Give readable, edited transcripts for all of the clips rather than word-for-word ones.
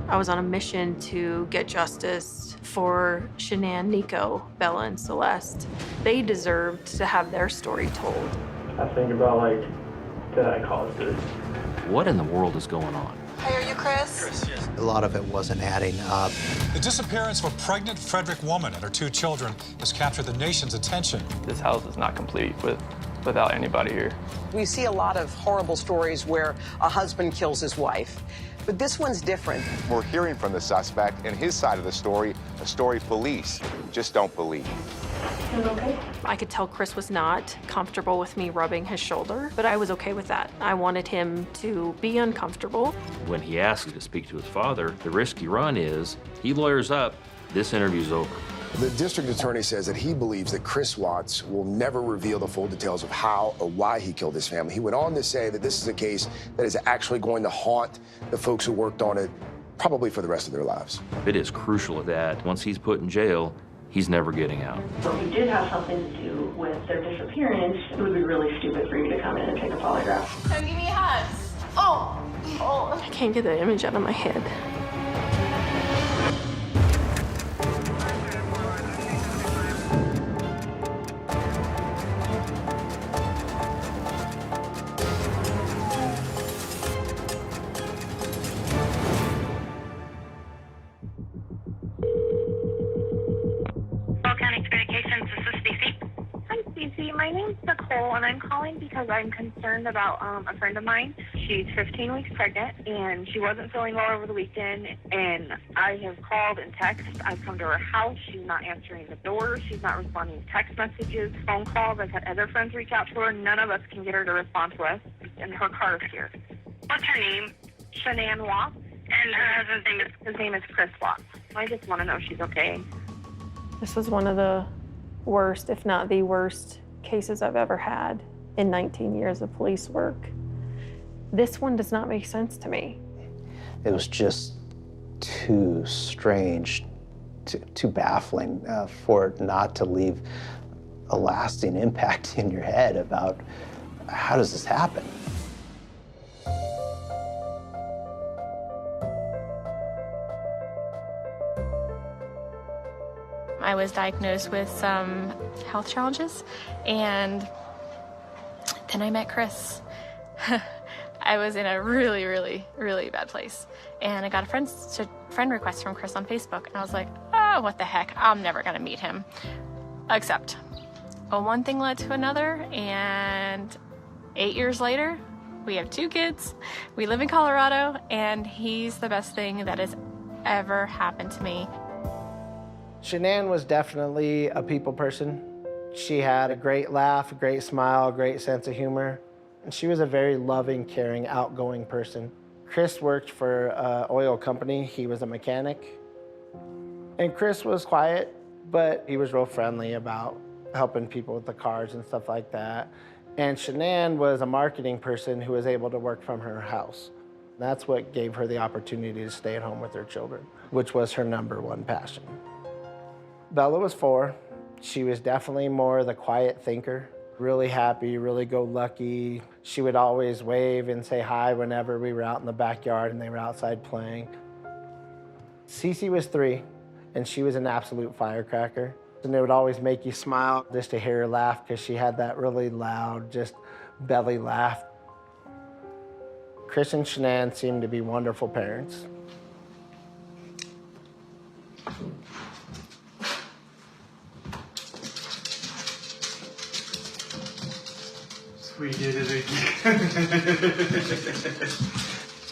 I was on a mission to get justice for Shanann, Nico, Bella, and Celeste. They deserved to have their story told. I think about, like, did I cause this? What in the world is going on? Hey, are you Chris? Chris, yes. A lot of it wasn't adding up. The disappearance of a pregnant Frederick woman and her 2 children has captured the nation's attention. This house is not complete without anybody here. We see a lot of horrible stories where a husband kills his wife, but this one's different. We're hearing from the suspect and his side of the story, a story police just don't believe. Okay. I could tell Chris was not comfortable with me rubbing his shoulder, but I was okay with that. I wanted him to be uncomfortable. When he asks to speak to his father, the risk you run is he lawyers up, this interview's over. The district attorney says that he believes that Chris Watts will never reveal the full details of how or why he killed his family. He went on to say that this is a case that is actually going to haunt the folks who worked on it probably for the rest of their lives. It is crucial that once he's put in jail, he's never getting out. So if he did have something to do with their disappearance, it would be really stupid for you to come in and take a polygraph. Come give me hugs. Oh. I can't get that image out of my head. My name's Nicole, and I'm calling because I'm concerned about a friend of mine. She's 15 weeks pregnant, and she wasn't feeling well over the weekend, and I have called and texted. I've come to her house. She's not answering the door. She's not responding to text messages, phone calls. I've had other friends reach out to her. None of us can get her to respond to us, and her car is here. What's her name? Shanann Watts. And her husband's name is? His name is Chris Watts. I just want to know if she's okay. This was one of the worst, if not the worst, cases I've ever had in 19 years of police work. This one does not make sense to me. It was just too strange, too baffling for it not to leave a lasting impact in your head about how does this happen? I was diagnosed with some health challenges, and then I met Chris. I was in a really, really, really bad place, and I got a friend request from Chris on Facebook, and I was like, oh, what the heck, I'm never gonna meet him. Except, one thing led to another, and 8 years later, we have 2 kids, we live in Colorado, and he's the best thing that has ever happened to me. Shanann was definitely a people person. She had a great laugh, a great smile, a great sense of humor. And she was a very loving, caring, outgoing person. Chris worked for an oil company. He was a mechanic. And Chris was quiet, but he was real friendly about helping people with the cars and stuff like that. And Shanann was a marketing person who was able to work from her house. That's what gave her the opportunity to stay at home with her children, which was her #1 passion. Bella was 4. She was definitely more the quiet thinker, really happy, really go-lucky. She would always wave and say hi whenever we were out in the backyard and they were outside playing. Cece was 3, and she was an absolute firecracker. And it would always make you smile just to hear her laugh because she had that really loud, just belly laugh. Chris and Shanann seemed to be wonderful parents. We did it again.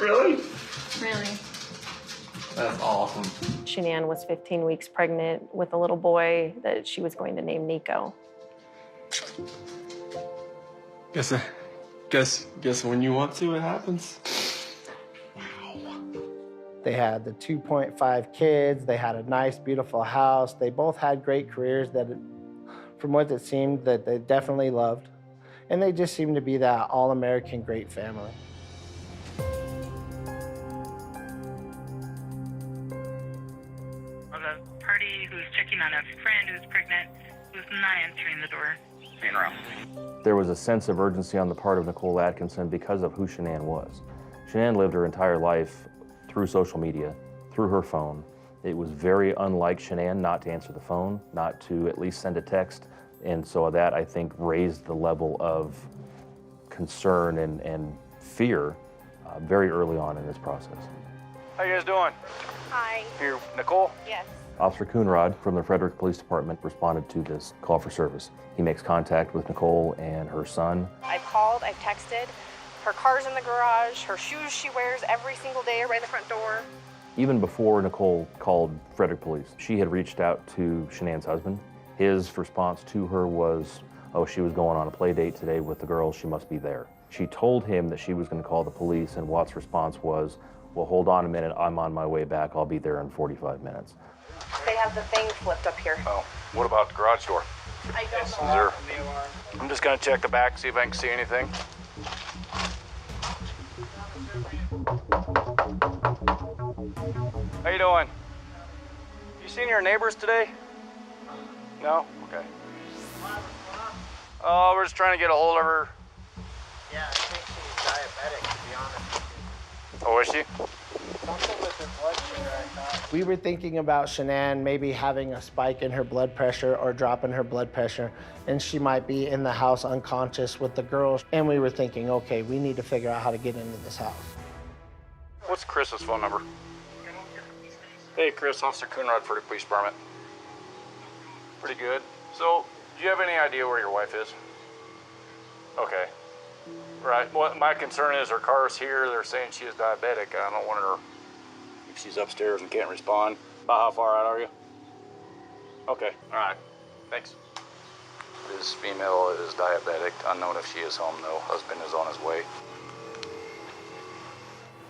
Really? Really? That's awesome. Shanann was 15 weeks pregnant with a little boy that she was going to name Nico. Guess when you want to, it happens. They had the 2.5 kids. They had a nice, beautiful house. They both had great careers that, from what it seemed, that they definitely loved. And they just seemed to be that all-American great family. A party who's checking on a friend who's pregnant, who's not answering the door. There was a sense of urgency on the part of Nicole Atkinson because of who Shanann was. Shanann lived her entire life through social media, through her phone. It was very unlike Shanann not to answer the phone, not to at least send a text. And so that, I think, raised the level of concern and fear very early on in this process. How you guys doing? Hi. Here, Nicole? Yes. Officer Coonrod from the Frederick Police Department responded to this call for service. He makes contact with Nicole and her son. I've called, I've texted. Her car's in the garage, her shoes she wears every single day right in the front door. Even before Nicole called Frederick Police, she had reached out to Shanann's husband. His response to her was, oh, she was going on a play date today with the girls, she must be there. She told him that she was going to call the police, and Watts' response was, well, hold on a minute, I'm on my way back, I'll be there in 45 minutes. They have the thing flipped up here. Oh, what about the garage door? I don't Is know. there... I'm just gonna check the back, see if I can see anything. How you doing? You seen your neighbors today? No? Okay. Oh, we're just trying to get a hold of her. Yeah, I think she's diabetic, to be honest with you. Oh, is she? Something with her blood sugar, I thought. We were thinking about Shanann maybe having a spike in her blood pressure or drop in her blood pressure, and she might be in the house unconscious with the girls. And we were thinking, okay, we need to figure out how to get into this house. What's Chris's phone number? Hey, Chris, Officer Coonrod for the police department. Pretty good. So, do you have any idea where your wife is? Okay. Right. Well, my concern is her car's here. They're saying she is diabetic. I don't want her, if she's upstairs and can't respond. About how far out are you? Okay. All right. Thanks. This female is diabetic. Unknown if she is home, though. Husband is on his way.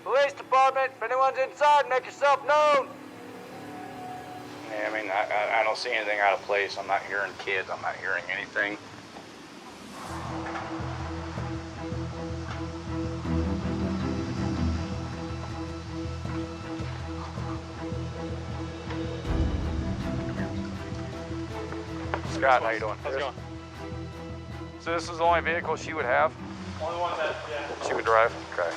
Police department, if anyone's inside, make yourself known. Yeah, I mean, I don't see anything out of place. I'm not hearing kids. I'm not hearing anything. Scott, how you doing? How's it going? So this is the only vehicle she would have? Only one that, yeah. She would drive? Okay.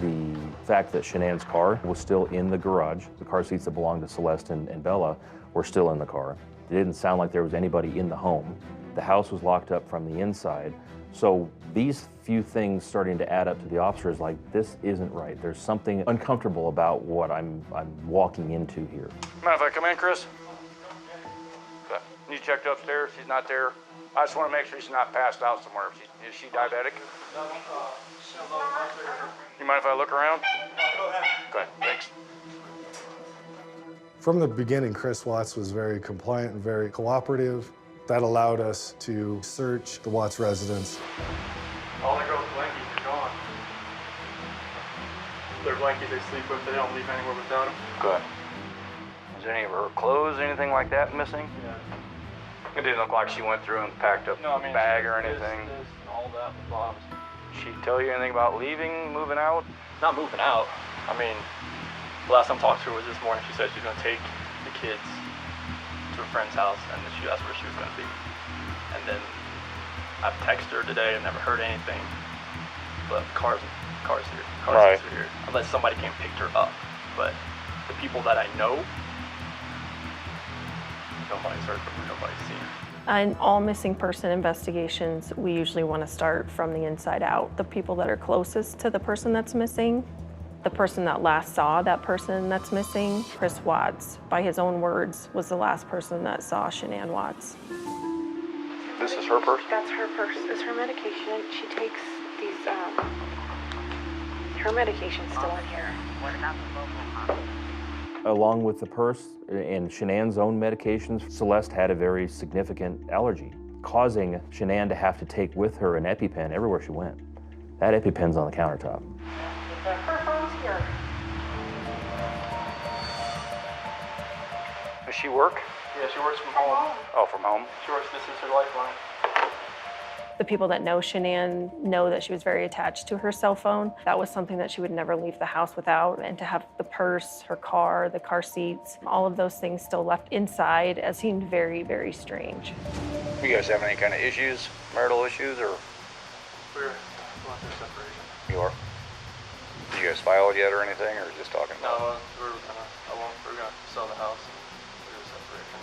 The fact that Shanann's car was still in the garage, the car seats that belonged to Celeste and Bella were still in the car. It didn't sound like there was anybody in the home. The house was locked up from the inside. So these few things starting to add up to the officers, like, this isn't right. There's something uncomfortable about what I'm walking into here. Mind if I come in, Chris? Okay. You checked upstairs? She's not there? I just want to make sure she's not passed out somewhere. Is she diabetic? You mind if I look around? Okay, thanks. From the beginning, Chris Watts was very compliant and very cooperative. That allowed us to search the Watts residence. All the girls' blankies are gone. Their blankets they sleep with, they don't leave anywhere without them. Good. Is there any of her clothes, anything like that missing? Yeah. It didn't look like she went through and packed up a bag or anything. This, all that belongs. She tell you anything about leaving, moving out? Not moving out. I mean, the last time I talked to her was this morning. She said she's going to take the kids to a friend's house, and she asked where she was going to be. And then I've texted her today and never heard anything. But car's here. Cars are here. Unless somebody came and picked her up. But the people that I know, nobody's heard from her, nobody's seen her. In all missing person investigations, we usually want to start from the inside out. The people that are closest to the person that's missing, the person that last saw that person that's missing, Chris Watts, by his own words, was the last person that saw Shanann Watts. This is her purse? That's her purse. It's her medication. She takes these, her medication's still in here. What about the local hospital? Along with the purse and Shanann's own medications, Celeste had a very significant allergy, causing Shanann to have to take with her an EpiPen everywhere she went. That EpiPen's on the countertop. Her phone's here. Does she work? Yeah, she works from home. Oh, from home? She works, this is her lifeline. The people that know Shanann know that she was very attached to her cell phone. That was something that she would never leave the house without. And to have the purse, her car, the car seats, all of those things still left inside seemed very, very strange. You guys have any kind of issues, marital issues, or? We're going through separation. You are? Did you guys file it yet or anything, or just talking about it? No, we're gonna, I were going to sell the house through a separation.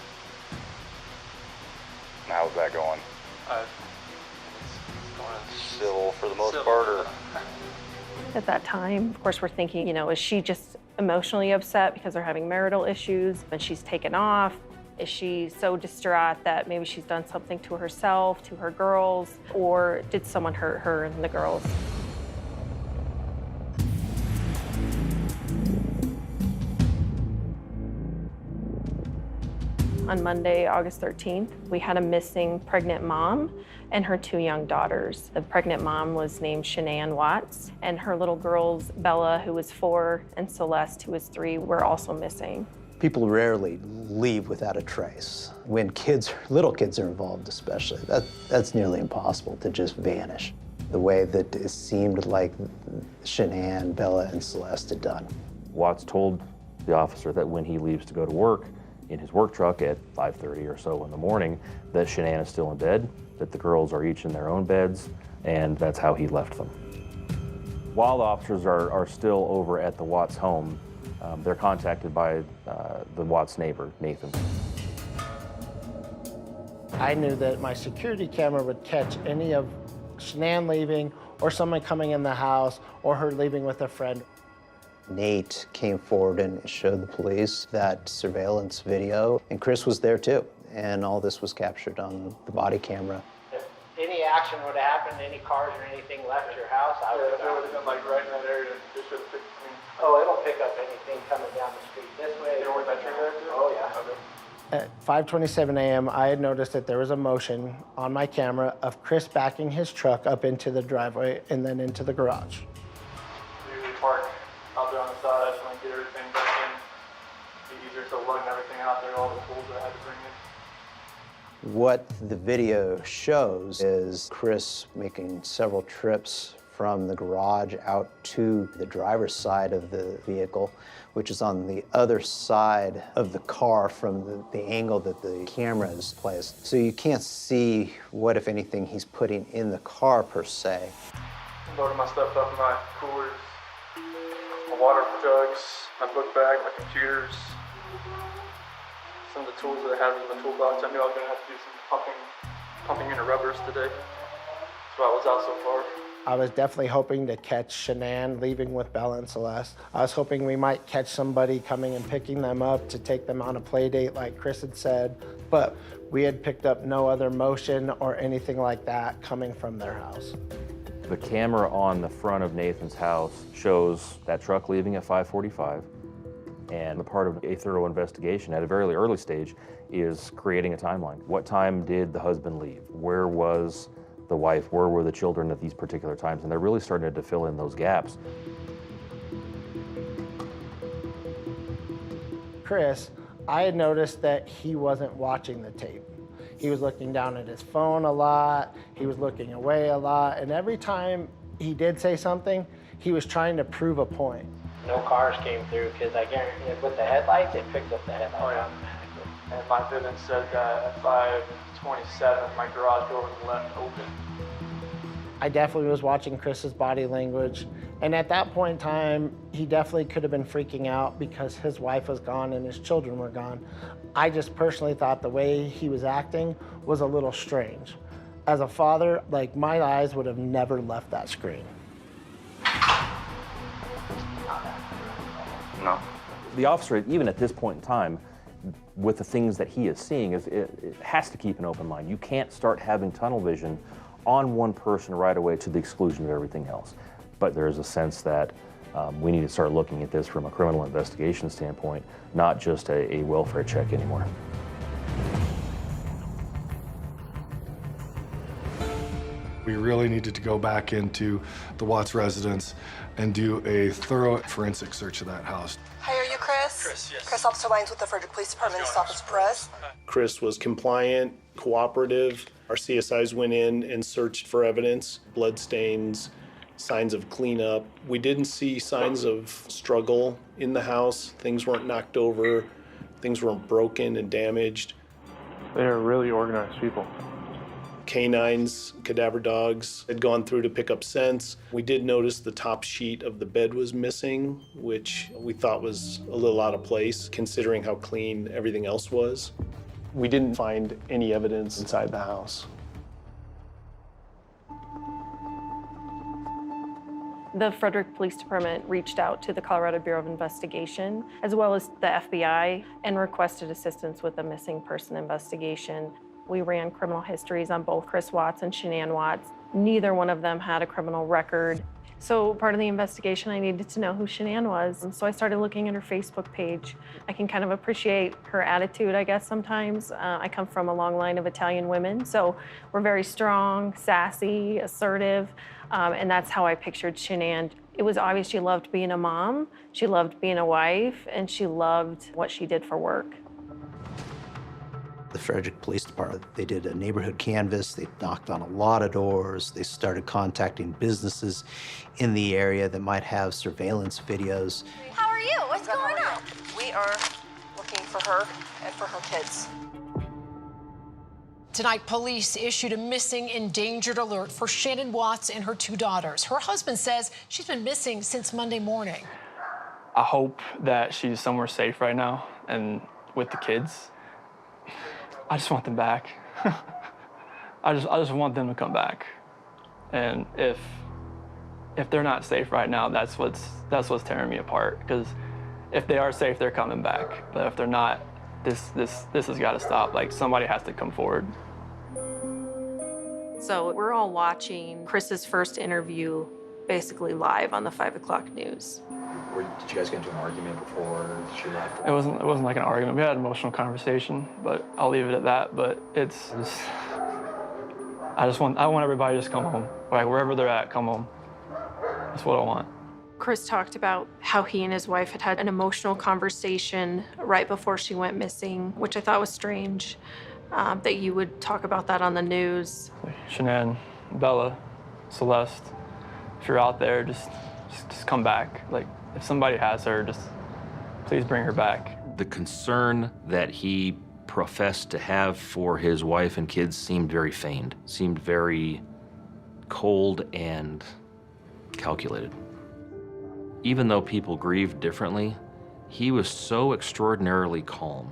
How's that going? It's going Civil for the most civil. part, or? At that time, of course, we're thinking, is she just emotionally upset because they're having marital issues and she's taken off? Is she so distraught that maybe she's done something to herself, to her girls, or did someone hurt her and the girls? On Monday, August 13th, we had a missing pregnant mom and her 2 young daughters. The pregnant mom was named Shanann Watts, and her little girls, Bella, who was 4, and Celeste, who was 3, were also missing. People rarely leave without a trace. When little kids are involved especially, that's nearly impossible to just vanish the way that it seemed like Shanann, Bella, and Celeste had done. Watts told the officer that when he leaves to go to work in his work truck at 5:30 or so in the morning, that Shanann is still in bed, that the girls are each in their own beds, and that's how he left them. While the officers are still over at the Watts home, they're contacted by the Watts neighbor, Nathan. I knew that my security camera would catch any of Shanann leaving or someone coming in the house or her leaving with a friend. Nate came forward and showed the police that surveillance video, and Chris was there too, and all this was captured on the body camera. If any action would have happened, any cars or anything left your house, I would have been like right in that area. It should have picked me. Oh, it'll pick up anything coming down the street this way. You know where that trigger is? Oh, yeah. Okay. At 5:27 a.m., I had noticed that there was a motion on my camera of Chris backing his truck up into the driveway and then into the garage. We usually park out there on the side and get everything back in. Be easier to lug everything out there, all the tools that I had to bring in. What the video shows is Chris making several trips from the garage out to the driver's side of the vehicle, which is on the other side of the car from the angle that the camera is placed. So you can't see what, if anything, he's putting in the car per se. Loading my stuff up in my coolers, my water jugs, my book bag, my computers, some of the tools that I had in the toolbox. I knew I was going to have to do some pumping into rubbers today. That's why I was out so far. I was definitely hoping to catch Shanann leaving with Bella and Celeste. I was hoping we might catch somebody coming and picking them up to take them on a play date like Chris had said, but we had picked up no other motion or anything like that coming from their house. The camera on the front of Nathan's house shows that truck leaving at 5:45, and the part of a thorough investigation at a very early stage is creating a timeline. What time did the husband leave? Where was the wife? Where were the children at these particular times? And they're really starting to fill in those gaps. Chris, I had noticed that he wasn't watching the tape. He was looking down at his phone a lot, he was looking away a lot, and every time he did say something, he was trying to prove a point. No cars came through because I guarantee with the headlights, it picked up the headlights automatically. And my villain said that at 5:27, my garage door was left open. I definitely was watching Chris's body language, and at that point in time, he definitely could have been freaking out because his wife was gone and his children were gone. I just personally thought the way he was acting was a little strange. As a father, like, my eyes would have never left that screen. No. The officer, even at this point in time, with the things that he is seeing, it has to keep an open mind. You can't start having tunnel vision on one person right away to the exclusion of everything else. But there is a sense that we need to start looking at this from a criminal investigation standpoint, not just a welfare check anymore. We really needed to go back into the Watts residence and do a thorough forensic search of that house. Hi, are you Chris? Chris, yes. Chris, Officer Wines with the Frederick Police Department, East Office Press. Chris was compliant, cooperative. Our CSIs went in and searched for evidence, blood stains, signs of cleanup. We didn't see signs of struggle in the house. Things weren't knocked over. Things weren't broken and damaged. They are really organized people. Canines, cadaver dogs had gone through to pick up scents. We did notice the top sheet of the bed was missing, which we thought was a little out of place considering how clean everything else was. We didn't find any evidence inside the house. The Frederick Police Department reached out to the Colorado Bureau of Investigation, as well as the FBI, and requested assistance with the missing person investigation. We ran criminal histories on both Chris Watts and Shanann Watts. Neither one of them had a criminal record. So part of the investigation, I needed to know who Shanann was. And so I started looking at her Facebook page. I can kind of appreciate her attitude, I guess, sometimes. I come from a long line of Italian women, so we're very strong, sassy, assertive, and that's how I pictured Shanann. It was obvious she loved being a mom, she loved being a wife, and she loved what she did for work. The Frederick Police Department, they did a neighborhood canvass, they knocked on a lot of doors, they started contacting businesses in the area that might have surveillance videos. How are you? What's going on? We are looking for her and for her kids. Tonight, police issued a missing endangered alert for Shanann Watts and her 2 daughters. Her husband says she's been missing since Monday morning. I hope that she's somewhere safe right now and with the kids. I just want them back. I just want them to come back. And if they're not safe right now, that's what's tearing me apart. Because if they are safe, they're coming back. But if they're not, this has got to stop. Like, somebody has to come forward. So we're all watching Chris's first interview basically live on the 5 o'clock news. Did you guys get into an argument before she left? It wasn't like an argument. We had an emotional conversation, but I'll leave it at that. But I want everybody to just come home. Like, wherever they're at, come home. That's what I want. Chris talked about how he and his wife had had an emotional conversation right before she went missing, which I thought was strange, that you would talk about that on the news. Shanann, Bella, Celeste, if you're out there, just come back. Like, if somebody has her, just please bring her back. The concern that he professed to have for his wife and kids seemed very feigned, seemed very cold and calculated. Even though people grieved differently, he was so extraordinarily calm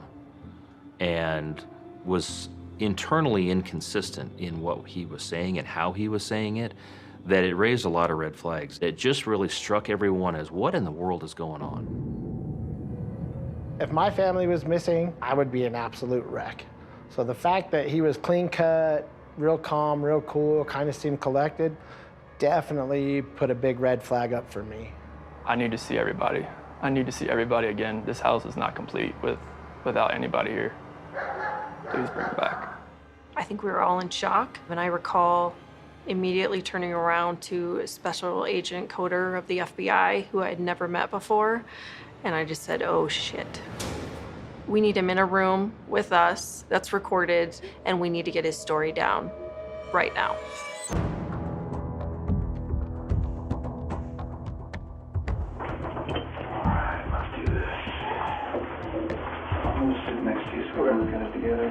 and was internally inconsistent in what he was saying and how he was saying it, that it raised a lot of red flags. It just really struck everyone as, what in the world is going on? If my family was missing, I would be an absolute wreck. So the fact that he was clean cut, real calm, real cool, kind of seemed collected, definitely put a big red flag up for me. I need to see everybody. I need to see everybody again. This house is not complete without anybody here. Please bring it back. I think we were all in shock, and I recall immediately turning around to Special Agent Coder of the FBI, who I had never met before, and I just said, oh shit. We need him in a room with us that's recorded, and we need to get his story down right now. Alright, let's do this. I'm gonna sit next to you so we're looking at it together.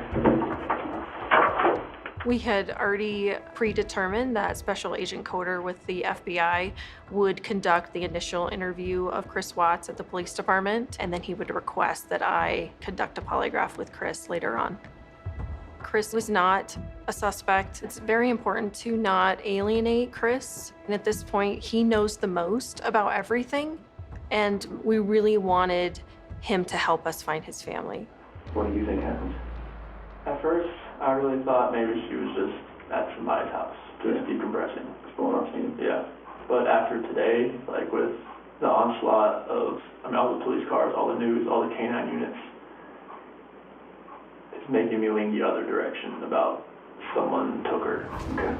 We had already predetermined that Special Agent Coder with the FBI would conduct the initial interview of Chris Watts at the police department, and then he would request that I conduct a polygraph with Chris later on. Chris was not a suspect. It's very important to not alienate Chris. And at this point, he knows the most about everything, and we really wanted him to help us find his family. What do you think happened? At first, I really thought maybe she was just at somebody's house, just decompressing. Going off steam? Yeah. But after today, like with the onslaught of, all the police cars, all the news, all the canine units, it's making me lean the other direction about someone took her. Okay.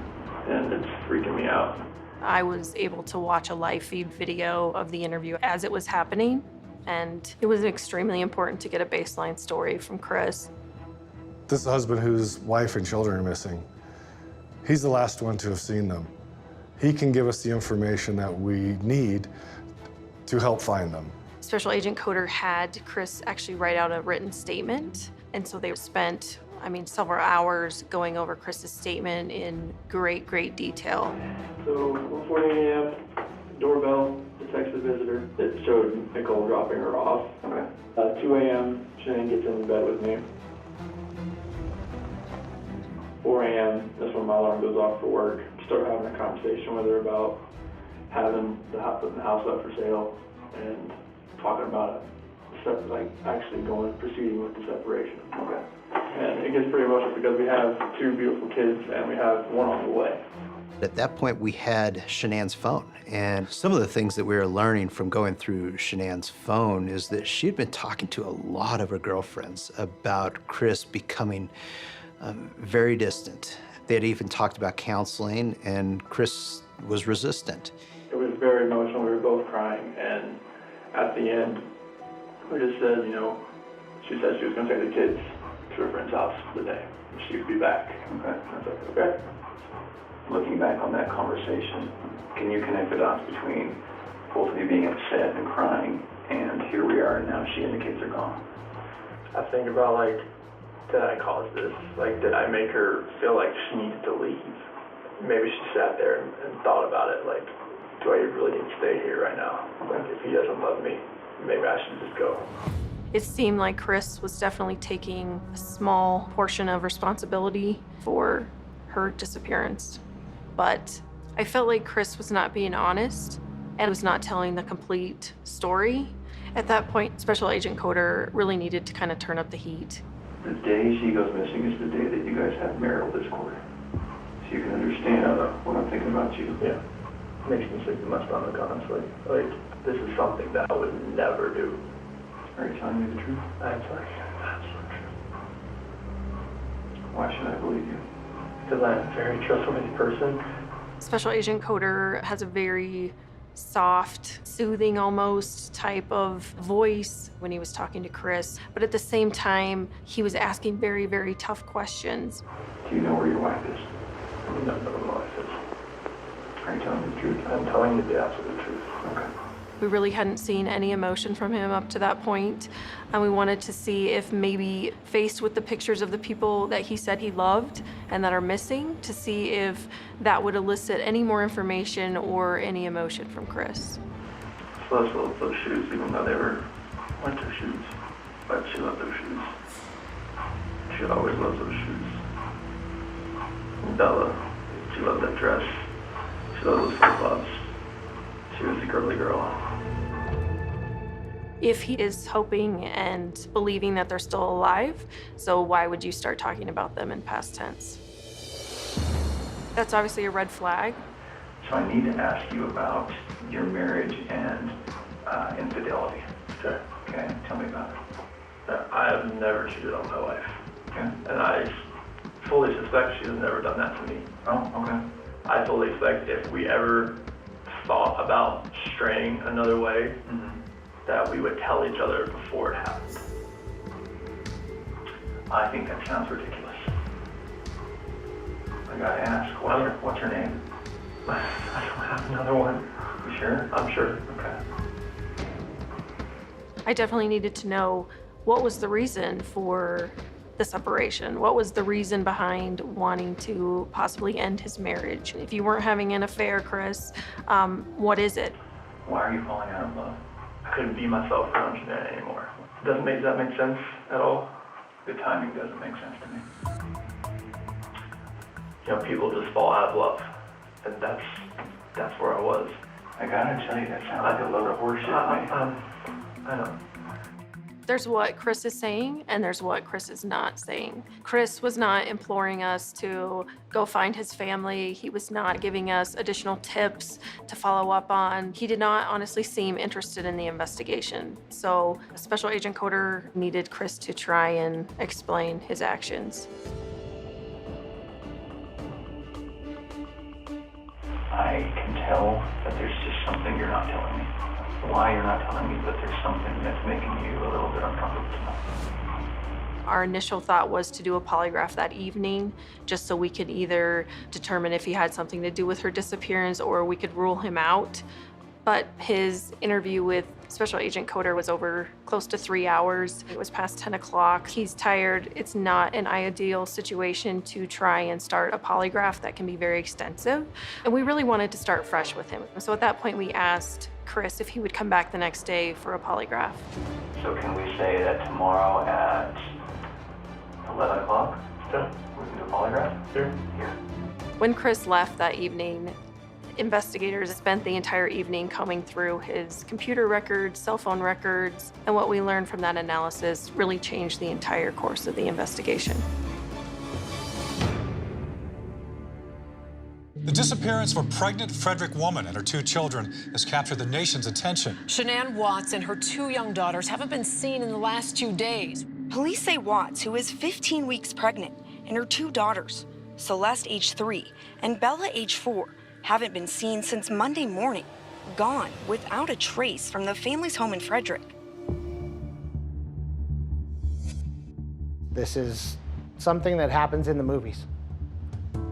And it's freaking me out. I was able to watch a live feed video of the interview as it was happening, and it was extremely important to get a baseline story from Chris. This husband whose wife and children are missing, he's the last one to have seen them. He can give us the information that we need to help find them. Special Agent Coder had Chris actually write out a written statement, and so they spent I mean, several hours going over Chris's statement in great detail. So 1:40 a.m., doorbell, detects the visitor. It showed Nicole dropping her off. Okay. 2 a.m., Shanann gets in bed with me. 4 a.m., that's when my alarm goes off for work. Start having a conversation with her about having the house up for sale and talking about it. Like actually proceeding with the separation. Okay. And it gets pretty emotional because we have 2 beautiful kids and we have one on the way. At that point, we had Shanann's phone. And some of the things that we were learning from going through Shanann's phone is that she had been talking to a lot of her girlfriends about Chris becoming very distant. They had even talked about counseling, and Chris was resistant. It was very emotional. We were both crying. And at the end, we just said, she said she was going to take the kids to her friend's house for the day. And she would be back. Okay. And I was like, okay. Looking back on that conversation, can you connect the dots between both of you being upset and crying, and here we are, and now she and the kids are gone? I think about, did I cause this? Did I make her feel like she needed to leave? Maybe she sat there and thought about it, do I really need to stay here right now? If he doesn't love me, maybe I should just go. It seemed like Chris was definitely taking a small portion of responsibility for her disappearance. But I felt like Chris was not being honest and was not telling the complete story. At that point, Special Agent Coder really needed to kind of turn up the heat. The day she goes missing is the day that you guys have marital discord. So you can understand what I'm thinking about you. Yeah. Makes me sick to my stomach, honestly. This is something that I would never do. Are you telling me the truth? I am telling you the absolute truth. Why should I believe you? Because I'm a very trustworthy person. Special Agent Coder has a very soft, soothing almost type of voice when he was talking to Chris. But at the same time, he was asking very tough questions. Do you know where your wife is? I don't know where my wife is. Are you telling me the truth? I'm telling you the absolute truth. Okay. We really hadn't seen any emotion from him up to that point, and we wanted to see if maybe faced with the pictures of the people that he said he loved and that are missing, to see if that would elicit any more information or any emotion from Chris. Celeste loved those shoes, even though they were winter shoes, but she loved those shoes. She always loved those shoes. Bella, she loved that dress. She loved those flip-flops. She was a girly girl. If he is hoping and believing that they're still alive, so why would you start talking about them in past tense? That's obviously a red flag. So I need to ask you about your marriage and infidelity. Okay. Okay, tell me about it. I have never cheated on my wife. Okay. And I fully suspect she has never done that to me. Oh, okay. I fully expect if we ever thought about straying another way, that we would tell each other before it happened. I think that sounds ridiculous. I gotta ask, what's her name? I don't have another one. You sure? I'm sure. Okay. I definitely needed to know what was the reason for the separation. What was the reason behind wanting to possibly end his marriage? If you weren't having an affair, Chris, what is it? Why are you falling out of love? I couldn't be myself around Shanann anymore. Does that make sense at all? The timing doesn't make sense to me. People just fall out of love. And that's where I was. I gotta tell you, that sounds like a load of horseshit to me. I know. There's what Chris is saying, and there's what Chris is not saying. Chris was not imploring us to go find his family. He was not giving us additional tips to follow up on. He did not honestly seem interested in the investigation. So Special Agent Coder needed Chris to try and explain his actions. I can tell that there's just something you're not telling me. Why you're not telling me, but there's something that's making you a little bit uncomfortable tonight. Our initial thought was to do a polygraph that evening, just so we could either determine if he had something to do with her disappearance or we could rule him out. But his interview with Special Agent Coder was over close to 3 hours. It was past 10 o'clock. He's tired. It's not an ideal situation to try and start a polygraph that can be very extensive. And we really wanted to start fresh with him. So at that point, we asked Chris if he would come back the next day for a polygraph. So can we say that tomorrow at 11 o'clock? Yeah. We can do a polygraph? Sure. Here. When Chris left that evening, investigators spent the entire evening combing through his computer records, cell phone records, and what we learned from that analysis really changed the entire course of the investigation. The disappearance of a pregnant Frederick woman and her 2 children has captured the nation's attention. Shanann Watts and her 2 young daughters haven't been seen in the last 2 days. Police say Watts, who is 15 weeks pregnant, and her 2 daughters, Celeste, age 3, and Bella, age 4, haven't been seen since Monday morning, gone without a trace from the family's home in Frederick. This is something that happens in the movies.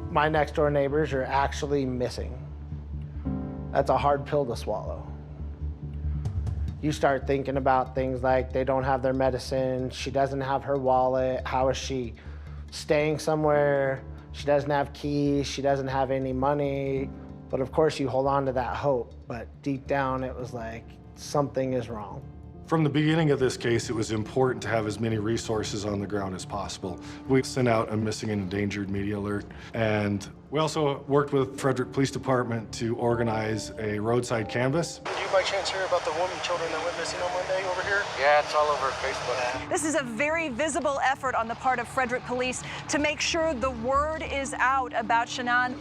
My next door neighbors are actually missing. That's a hard pill to swallow. You start thinking about things like they don't have their medicine, she doesn't have her wallet, how is she staying somewhere? She doesn't have keys, she doesn't have any money. But of course you hold on to that hope, but deep down it was like, something is wrong. From the beginning of this case, it was important to have as many resources on the ground as possible. We sent out a missing and endangered media alert, and we also worked with Frederick Police Department to organize a roadside canvass. Did you by chance hear about the woman children that went missing on Monday over here? Yeah, it's all over Facebook. This is a very visible effort on the part of Frederick Police to make sure the word is out about Shanann.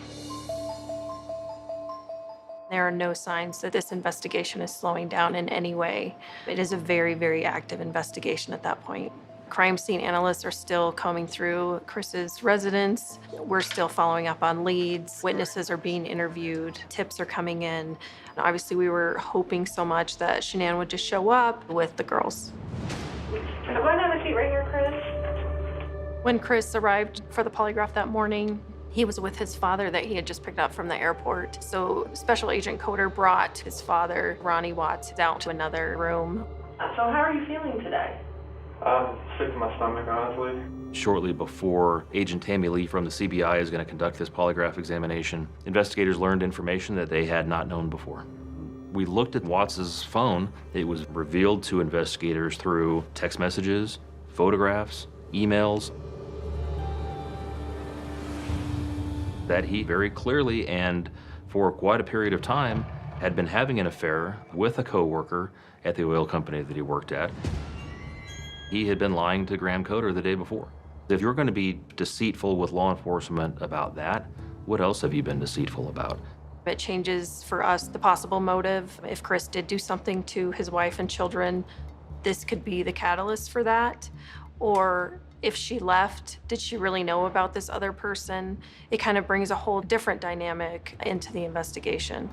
There are no signs that this investigation is slowing down in any way. It is a very, very active investigation at that point. Crime scene analysts are still combing through Chris's residence. We're still following up on leads. Witnesses are being interviewed. Tips are coming in. Obviously, we were hoping so much that Shanann would just show up with the girls. Can I go ahead and have a seat right here, Chris? When Chris arrived for the polygraph that morning, he was with his father that he had just picked up from the airport. So Special Agent Coder brought his father, Ronnie Watts, out to another room. So how are you feeling today? I'm sick to my stomach, honestly. Shortly before Agent Tammy Lee from the CBI is going to conduct this polygraph examination, investigators learned information that they had not known before. We looked at Watts's phone. It was revealed to investigators through text messages, photographs, emails, that he very clearly and for quite a period of time had been having an affair with a coworker at the oil company that he worked at. He had been lying to Graham Coder the day before. If you're going to be deceitful with law enforcement about that, what else have you been deceitful about? It changes for us the possible motive. If Chris did do something to his wife and children, this could be the catalyst for that. Or if she left, did she really know about this other person? It kind of brings a whole different dynamic into the investigation.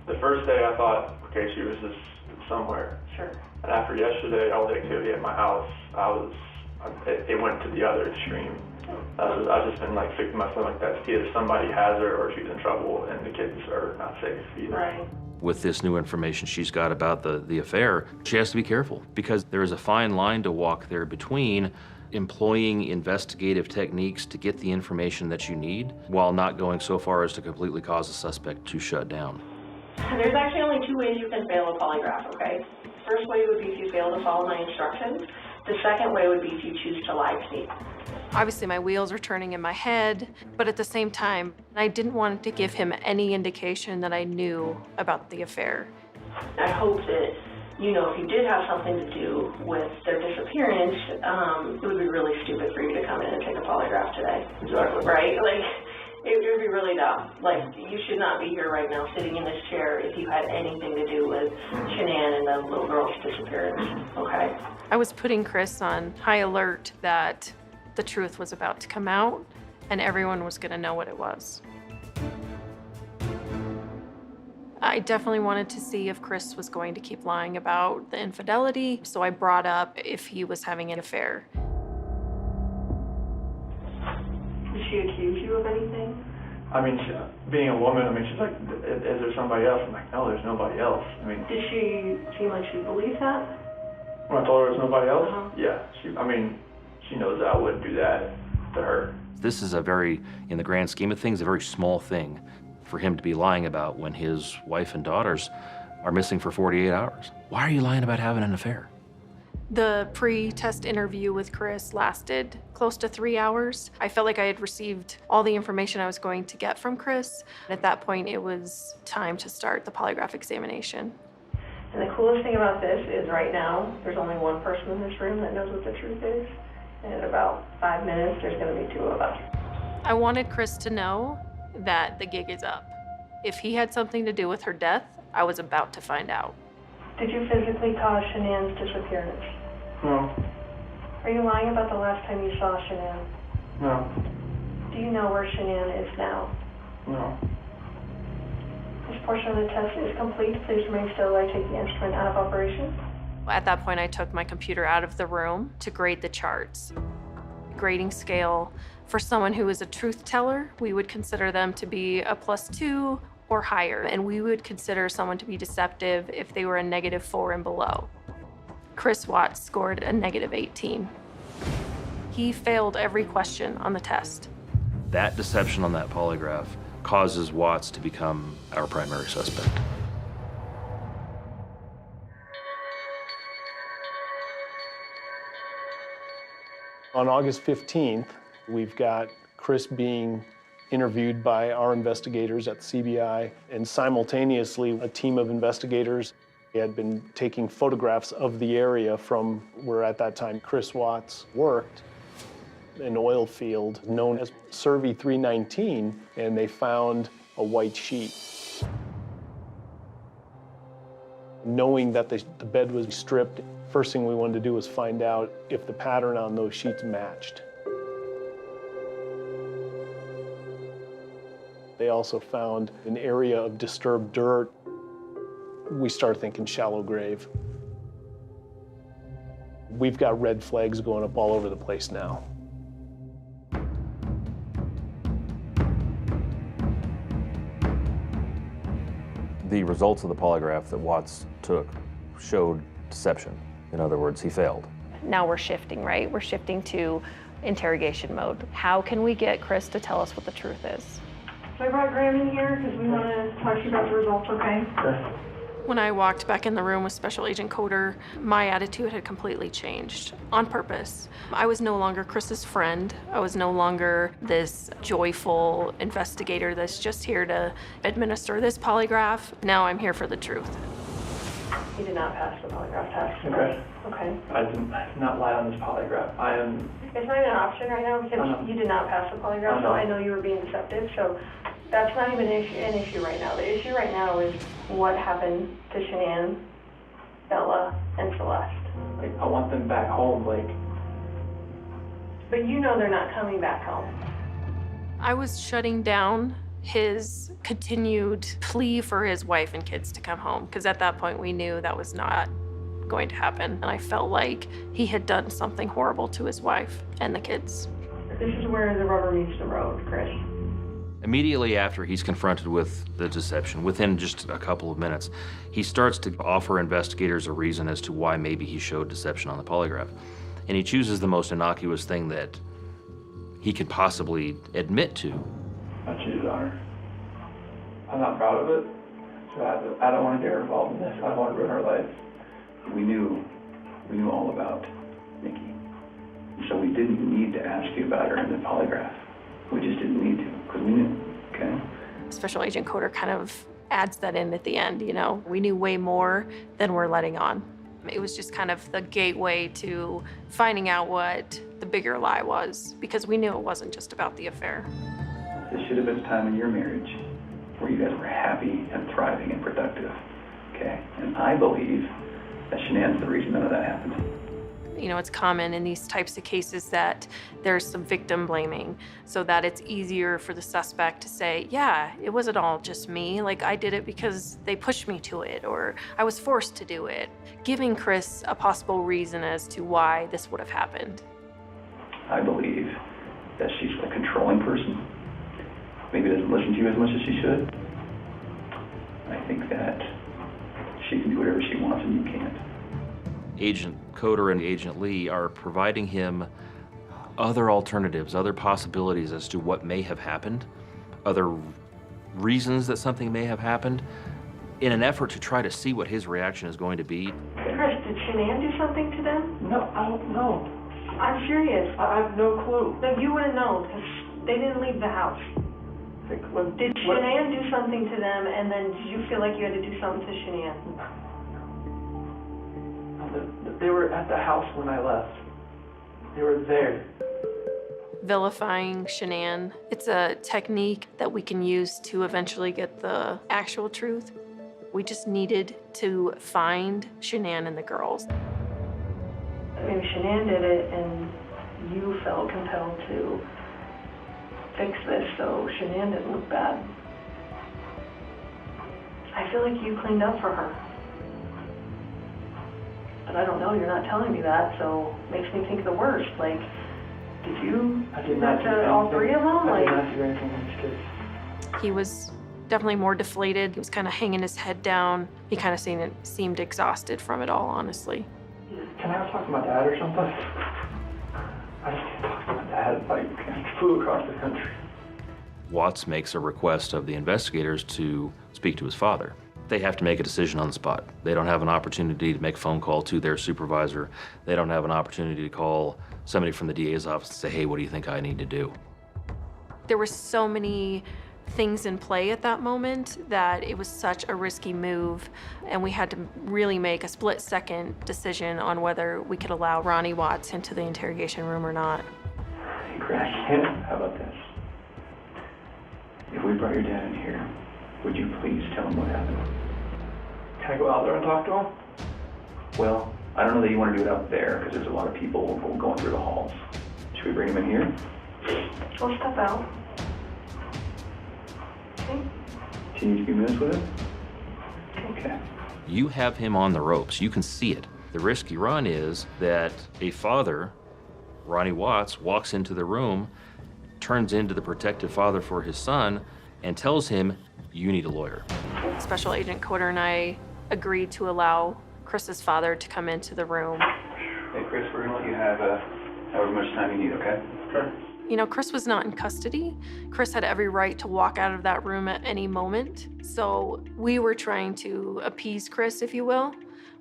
The first day I thought, okay, she was just somewhere. Sure. And after yesterday, all the activity at my house, it went to the other extreme. I've just been like sick to my stomach that either somebody has her or she's in trouble and the kids are not safe either. Right. With this new information she's got about the affair, she has to be careful because there is a fine line to walk there between employing investigative techniques to get the information that you need while not going so far as to completely cause a suspect to shut down. There's actually only 2 ways you can fail a polygraph, okay? First way would be if you fail to follow my instructions. The second way would be if you choose to lie to me. Obviously, my wheels are turning in my head, but at the same time, I didn't want to give him any indication that I knew about the affair. I hope that, you know, if you did have something to do with their disappearance, it would be really stupid for you to come in and take a polygraph today. Exactly. Right? Like, it would be really dumb. Like, you should not be here right now sitting in this chair if you had anything to do with Shanann and the little girl's disappearance, okay? I was putting Chris on high alert that the truth was about to come out and everyone was gonna know what it was. I definitely wanted to see if Chris was going to keep lying about the infidelity, so I brought up if he was having an affair. Did she accuse you of anything? I mean, being a woman, I mean, she's like, is there somebody else? I'm like, no, there's nobody else. I mean, Did she seem like she believed that? when I told her there's nobody else, yeah, she knows that I wouldn't do that to her. This is a very, in the grand scheme of things, a very small thing for him to be lying about when his wife and daughters are missing for 48 hours. Why are you lying about having an affair? The pre-test interview with Chris lasted close to 3 hours. I felt like I had received all the information I was going to get from Chris. At that point, it was time to start the polygraph examination. And the coolest thing about this is right now, there's only one person in this room that knows what the truth is. And in about 5 minutes, there's gonna be 2 of us. I wanted Chris to know that the gig is up. If he had something to do with her death, I was about to find out. Did you physically cause Shanann's disappearance? No. Are you lying about the last time you saw Shanann? No. Do you know where Shanann is now? No. This portion of the test is complete. Please remain still while I take the instrument out of operation. At that point, I took my computer out of the room to grade the charts. Grading scale, for someone who is a truth teller, we would consider them to be a +2 or higher, and we would consider someone to be deceptive if they were a -4 and below. Chris Watts scored a -18. He failed every question on the test. That deception on that polygraph causes Watts to become our primary suspect. On August 15th, we've got Chris being interviewed by our investigators at the CBI, and simultaneously a team of investigators had been taking photographs of the area from where at that time Chris Watts worked, an oil field known as Survey 319, and they found a white sheet. Knowing that the bed was stripped, first thing we wanted to do was find out if the pattern on those sheets matched. They also found an area of disturbed dirt. We started thinking shallow grave. We've got red flags going up all over the place now. The results of the polygraph that Watts took showed deception. In other words, he failed. Now we're shifting, right? We're shifting to interrogation mode. How can we get Chris to tell us what the truth is? So I brought Graham in here because we want to talk to you about the results, okay? Sure. When I walked back in the room with Special Agent Coder, my attitude had completely changed on purpose. I was no longer Chris's friend. I was no longer this joyful investigator that's just here to administer this polygraph. Now I'm here for the truth. You did not pass the polygraph test. Okay. Okay. I did not lie on this polygraph. I am. It's not even an option right now because you did not pass the polygraph, so I know you were being deceptive. So that's not even an issue right now. The issue right now is what happened to Shanann, Bella, and Celeste. Like, I want them back home, like. But you know they're not coming back home. I was shutting down his continued plea for his wife and kids to come home, because at that point we knew that was not going to happen. And I felt like he had done something horrible to his wife and the kids. This is where the rubber meets the road, Chris. Immediately after he's confronted with the deception, within just a couple of minutes, he starts to offer investigators a reason as to why maybe he showed deception on the polygraph. And he chooses the most innocuous thing that he could possibly admit to. I cheated on her. I'm not proud of it, so I don't want to get her involved in this. I don't want to ruin her life. We knew all about Nikki. So we didn't need to ask you about her in the polygraph. We just didn't need to, because we knew, okay? Special Agent Coder kind of adds that in at the end, you know? We knew way more than we're letting on. It was just kind of the gateway to finding out what the bigger lie was, because we knew it wasn't just about the affair. This should have been a time in your marriage where you guys were happy and thriving and productive, okay? And I believe that Shanann's the reason none of that happened. You know, it's common in these types of cases that there's some victim blaming, so that it's easier for the suspect to say, yeah, it wasn't all just me. Like, I did it because they pushed me to it, or I was forced to do it. Giving Chris a possible reason as to why this would have happened. I believe that she's a controlling person, maybe doesn't listen to you as much as she should. I think that she can do whatever she wants and you can't. Agent Coder and Agent Lee are providing him other alternatives, other possibilities as to what may have happened, other reasons that something may have happened, in an effort to try to see what his reaction is going to be. Chris, did Shanann do something to them? No, I don't know. I'm serious. I have no clue. No, you would have known because they didn't leave the house. Did Shanann do something to them, and then did you feel like you had to do something to Shanann? They were at the house when I left. They were there. Vilifying Shanann, it's a technique that we can use to eventually get the actual truth. We just needed to find Shanann and the girls. Maybe Shanann did it, and you felt compelled to fix this so Shanann didn't look bad. I feel like you cleaned up for her. But I don't know, you're not telling me that, so it makes me think the worst. Like, did you I did not do anything. all three of them? I Like, did not do anything to these kids. He was definitely more deflated. He was kind of hanging his head down. He kind of seemed exhausted from it all, honestly. Can I talk to my dad or something? I just can't talk to my dad. Like, he flew across the country. Watts makes a request of the investigators to speak to his father. They have to make a decision on the spot. They don't have an opportunity to make a phone call to their supervisor. They don't have an opportunity to call somebody from the DA's office and say, hey, what do you think I need to do? There were so many things in play at that moment that it was such a risky move, and we had to really make a split-second decision on whether we could allow Ronnie Watts into the interrogation room or not. Hey, Craig, how about this? If we brought your dad in here, would you please tell him what happened? Can I go out there and talk to him? Well, I don't know that you want to do it out there because there's a lot of people going through the halls. Should we bring him in here? we'll step out. Okay? Do you need a few minutes with him? Okay. You have him on the ropes. You can see it. The risk you run is that a father, Ronnie Watts, walks into the room, turns into the protective father for his son, and tells him, you need a lawyer. Special Agent Coder and I agreed to allow Chris's father to come into the room. Hey, Chris, we're going to let you have however much time you need, okay? Sure. You know, Chris was not in custody. Chris had every right to walk out of that room at any moment. So we were trying to appease Chris, if you will.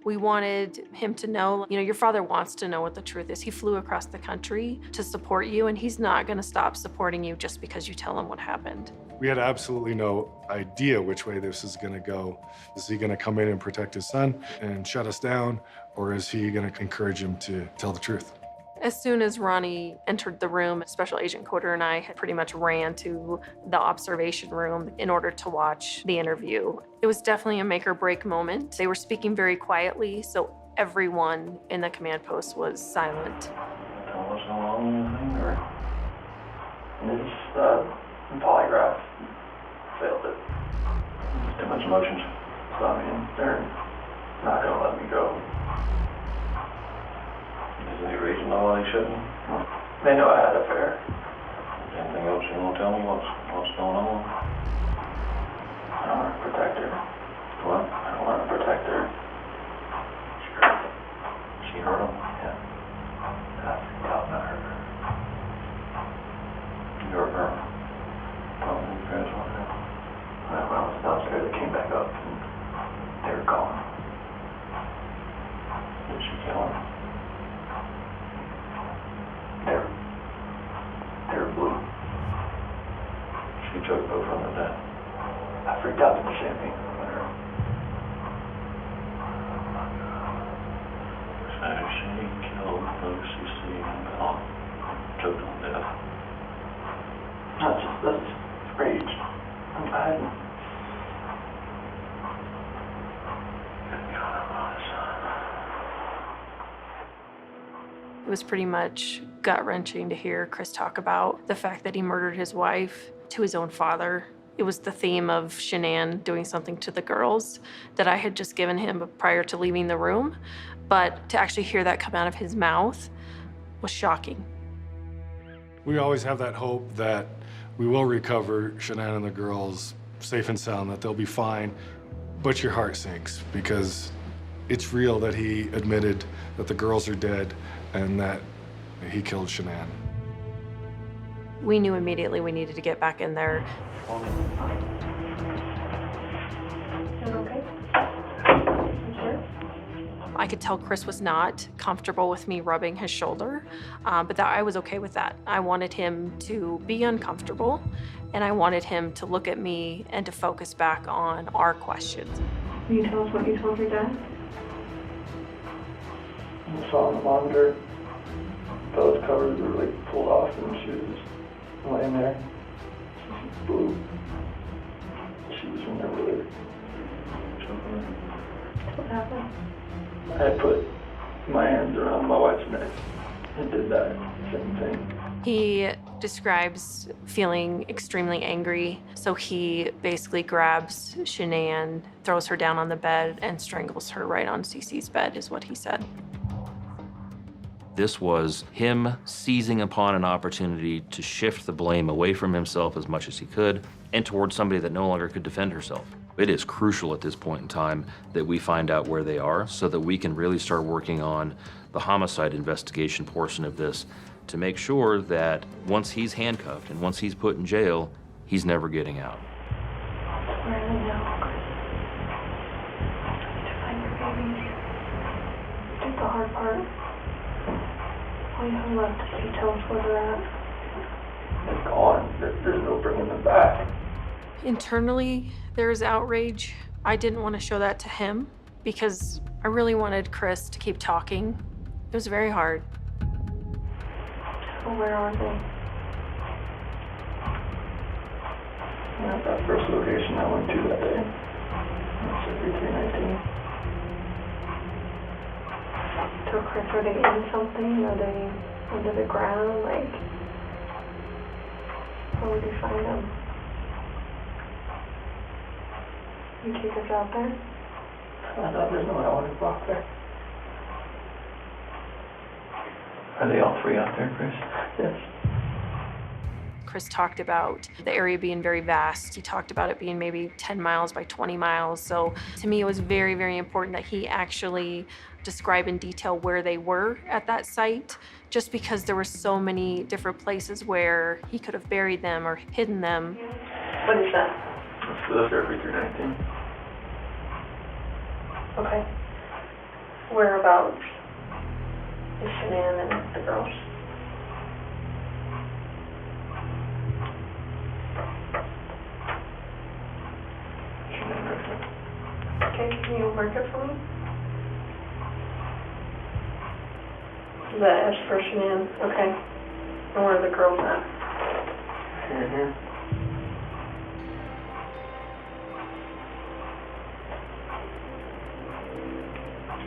We wanted him to know, you know, your father wants to know what the truth is. He flew across the country to support you, and he's not going to stop supporting you just because you tell him what happened. We had absolutely no idea which way this is going to go. Is he going to come in and protect his son and shut us down, or is he going to encourage him to tell the truth? As soon as Ronnie entered the room, Special Agent Coder and I had pretty much ran to the observation room in order to watch the interview. It was definitely a make or break moment. They were speaking very quietly, so everyone in the command post was silent. Tell us how long anything, or it's polygraph failed it. There's too much emotions. So I mean, they're not gonna let me go. Is there any reason why they shouldn't? They know I had an affair. Anything else you want to tell me? What's going on? I don't want to protect her. What? I don't want to protect her. She hurt him? Yeah. I freaked out and I hurt her. You hurt her? Probably you guys want to. When I was downstairs, they came back up and they were gone. Did she kill him? They're blue. She took both of them to death. I freaked out at the same thing. So she killed Lucy C. and Bell. Choked on death. That's rage. I hadn't. It was pretty much gut-wrenching to hear Chris talk about the fact that he murdered his wife to his own father. It was the theme of Shanann doing something to the girls that I had just given him prior to leaving the room, but to actually hear that come out of his mouth was shocking. We always have that hope that We will recover Shanann and the girls safe and sound, that they'll be fine, but your heart sinks because it's real that he admitted that the girls are dead and that he killed Shanann. We knew immediately we needed to get back in there. I could tell Chris was not comfortable with me rubbing his shoulder, but that I was okay with that. I wanted him to be uncomfortable, and I wanted him to look at me and to focus back on our questions. Can you tell us what you told your dad? I saw on the monitor, Bella's covers were like pulled off and she was just laying there. She's blue. She was in there with her. What happened? I put my hands around my wife's neck and did that same thing. He describes feeling extremely angry, so he basically grabs Shanann, throws her down on the bed, and strangles her right on Cece's bed, is what he said. This was him seizing upon an opportunity to shift the blame away from himself as much as he could and towards somebody that no longer could defend herself. It is crucial at this point in time that we find out where they are so that we can really start working on the homicide investigation portion of this to make sure that once he's handcuffed and once he's put in jail, he's never getting out. Where are they now? To find your babies. Did the hard part. All you have left is to tell us where they're at. They're gone. There's no bringing them back. Internally, there is outrage. I didn't want to show that to him because I really wanted Chris to keep talking. It was very hard. Well, where are they? At that first location I went to that day. That's 319. So, Chris, are they in something? Are they under the ground? Like, where would you find them? You take us out there? I thought there's no way I wanted to walk there. Are they all three out there, Chris? Yes. Chris talked about the area being very vast. He talked about it being maybe 10 miles by 20 miles. So to me, it was very, very important that he actually describe in detail where they were at that site, just because there were so many different places where he could have buried them or hidden them. What is that? That's the 319. Okay. Whereabouts is Shanann and the girls? Okay, can you mark it for me? The S for Shanann, okay. And where are the girls at? Here.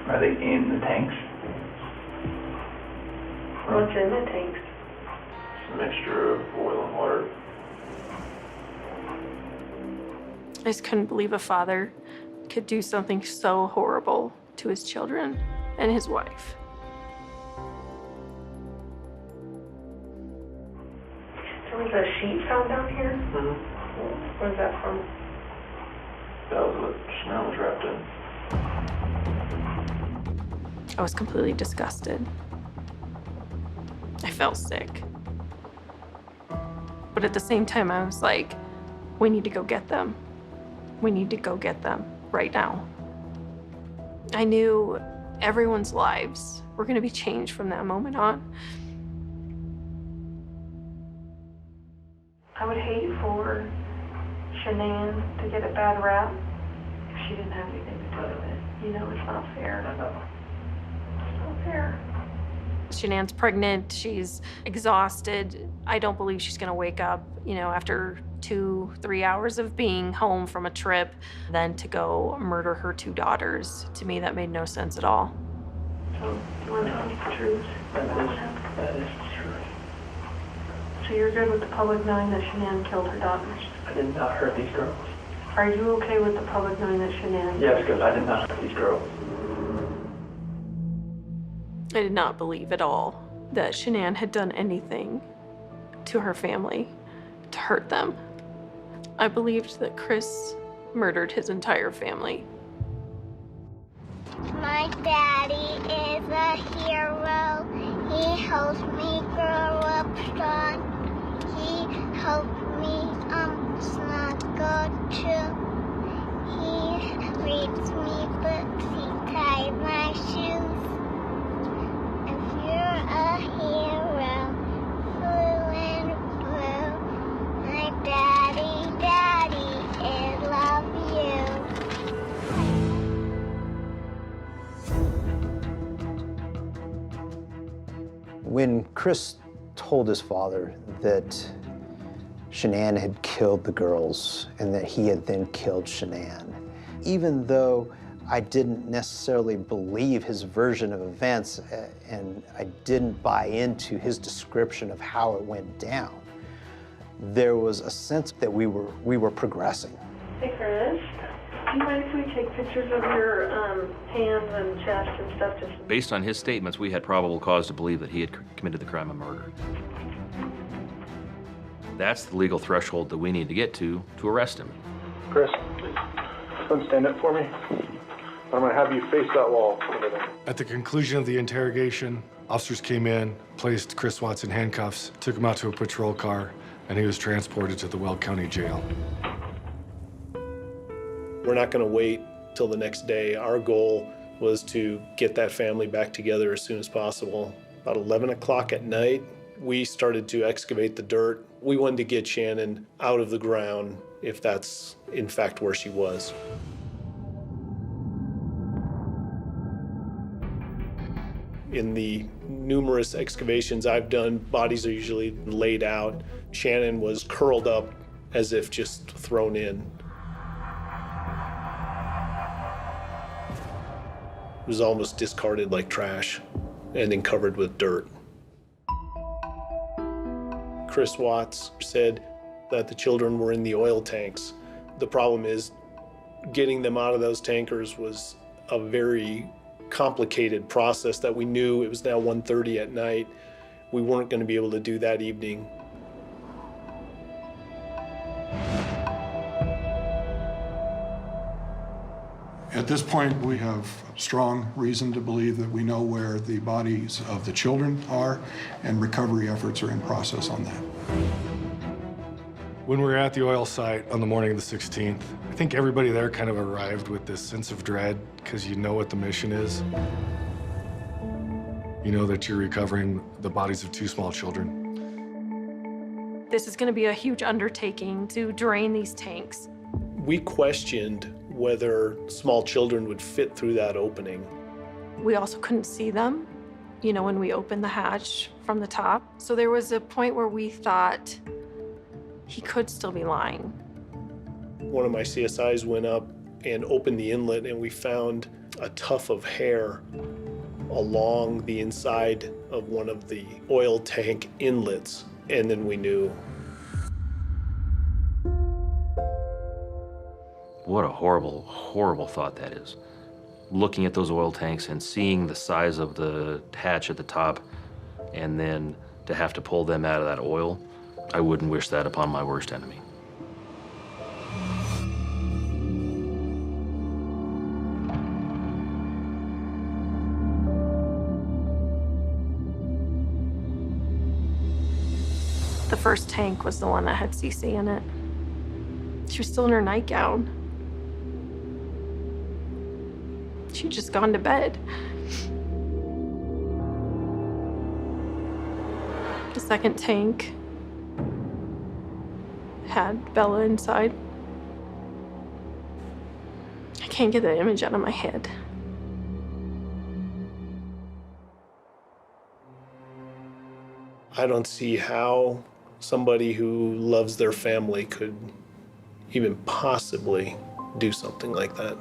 Are they in the tanks? What's in the tanks? It's a mixture of oil and water. I just couldn't believe a father could do something so horrible to his children and his wife. There was a sheet found down here? Mm-hmm. Where's that from? That was what Shanann was wrapped in. I was completely disgusted. I felt sick. But at the same time, I was like, we need to go get them. We need to go get them right now. I knew everyone's lives were going to be changed from that moment on. I would hate for Shanann to get a bad rap if she didn't have anything to do with it. You know, it's not fair. It's not fair. Shanann's pregnant, she's exhausted. I don't believe she's gonna wake up, you know, after 2-3 hours of being home from a trip, then to go murder her 2 daughters. To me, that made no sense at all. So, you want to tell us the truth? That is the truth. So you're good with the public knowing that Shanann killed her daughters? I did not hurt these girls. Are you okay with the public knowing that Shanann? Yes, because I did not hurt these girls. I did not believe at all that Shanann had done anything to her family to hurt them. I believed that Chris murdered his entire family. My daddy is a hero. He helps me grow up strong. He helped me snuggle too. He reads me books. He ties my shoes. If you're a hero, blue and blue, my daddy, I love you. When Chris told his father that Shanann had killed the girls and that he had then killed Shanann, even though I didn't necessarily believe his version of events and I didn't buy into his description of how it went down, there was a sense that we were progressing. Hey, Chris. Do you mind if we take pictures of your hands and chest and stuff? Based on his statements, we had probable cause to believe that he had committed the crime of murder. That's the legal threshold that we need to get to arrest him. Chris, please come stand up for me. I'm gonna have you face that wall over there. At the conclusion of the interrogation, officers came in, placed Chris Watts in handcuffs, took him out to a patrol car, and he was transported to the Weld County Jail. We're not going to wait till the next day. Our goal was to get that family back together as soon as possible. About 11 o'clock at night, we started to excavate the dirt. We wanted to get Shanann out of the ground if that's in fact where she was. In the numerous excavations I've done, bodies are usually laid out. Shanann was curled up as if just thrown in. It was almost discarded like trash and then covered with dirt. Chris Watts said that the children were in the oil tanks. The problem is getting them out of those tankers was a very complicated process that we knew. It was now 1:30 at night. We weren't going to be able to do that evening. At this point, we have strong reason to believe that we know where the bodies of the children are, and recovery efforts are in process on that. When we were at the oil site on the morning of the 16th, I think everybody there kind of arrived with this sense of dread because you know what the mission is. You know that you're recovering the bodies of 2 small children. This is going to be a huge undertaking to drain these tanks. We questioned whether small children would fit through that opening. We also couldn't see them, you know, when we opened the hatch from the top. So there was a point where we thought he could still be lying. One of my CSIs went up and opened the inlet, and we found a tuft of hair along the inside of one of the oil tank inlets, and then we knew. What a horrible, horrible thought that is. Looking at those oil tanks and seeing the size of the hatch at the top, and then to have to pull them out of that oil, I wouldn't wish that upon my worst enemy. The first tank was the one that had Cece in it. She was still in her nightgown. She'd just gone to bed. The second tank had Bella inside. I can't get that image out of my head. I don't see how somebody who loves their family could even possibly do something like that.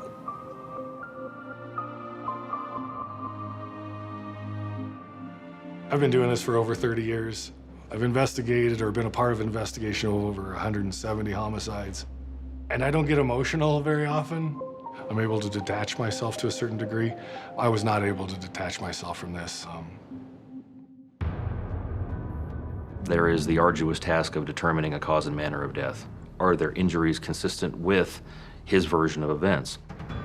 I've been doing this for over 30 years. I've investigated or been a part of investigation of over 170 homicides. And I don't get emotional very often. I'm able to detach myself to a certain degree. I was not able to detach myself from this. there is the arduous task of determining a cause and manner of death. Are there injuries consistent with his version of events?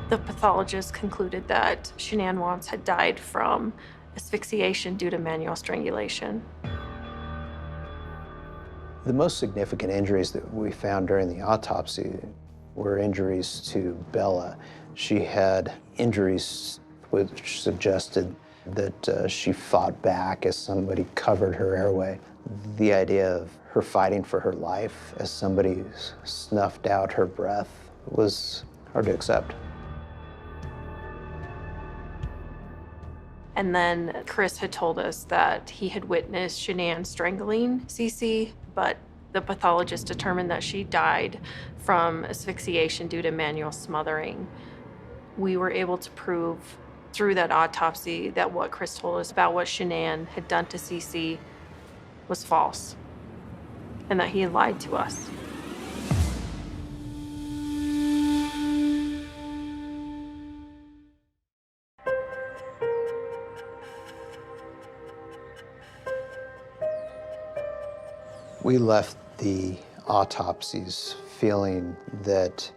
The pathologist concluded that Shanann Watts had died from asphyxiation due to manual strangulation. The most significant injuries that we found during the autopsy were injuries to Bella. She had injuries which suggested that she fought back as somebody covered her airway. The idea of her fighting for her life as somebody snuffed out her breath was hard to accept. And then Chris had told us that he had witnessed Shanann strangling Cece, but the pathologist determined that she died from asphyxiation due to manual smothering. We were able to prove through that autopsy that what Chris told us about what Shanann had done to Cece was false, and that he had lied to us. We left the autopsies feeling that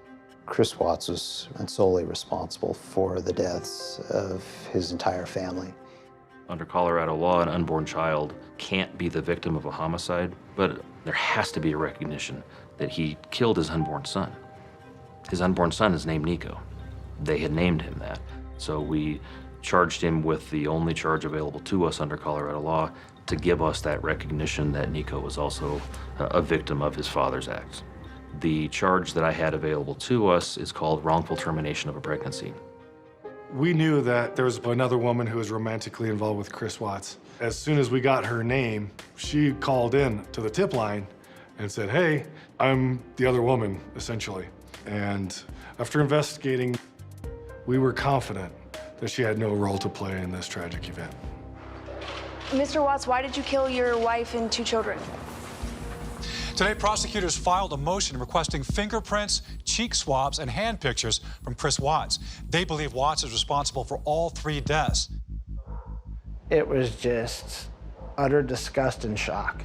Chris Watts was solely responsible for the deaths of his entire family. Under Colorado law, an unborn child can't be the victim of a homicide, but there has to be a recognition that he killed his unborn son. His unborn son is named Nico. They had named him that. So we charged him with the only charge available to us under Colorado law to give us that recognition that Nico was also a victim of his father's acts. The charge that I had available to us is called wrongful termination of a pregnancy. We knew that there was another woman who was romantically involved with Chris Watts. As soon as we got her name, she called in to the tip line and said, "Hey, I'm the other woman," essentially. And after investigating, we were confident that she had no role to play in this tragic event. Mr. Watts, why did you kill your wife and 2 children? Today, prosecutors filed a motion requesting fingerprints, cheek swabs, and hand pictures from Chris Watts. They believe Watts is responsible for all 3 deaths. It was just utter disgust and shock.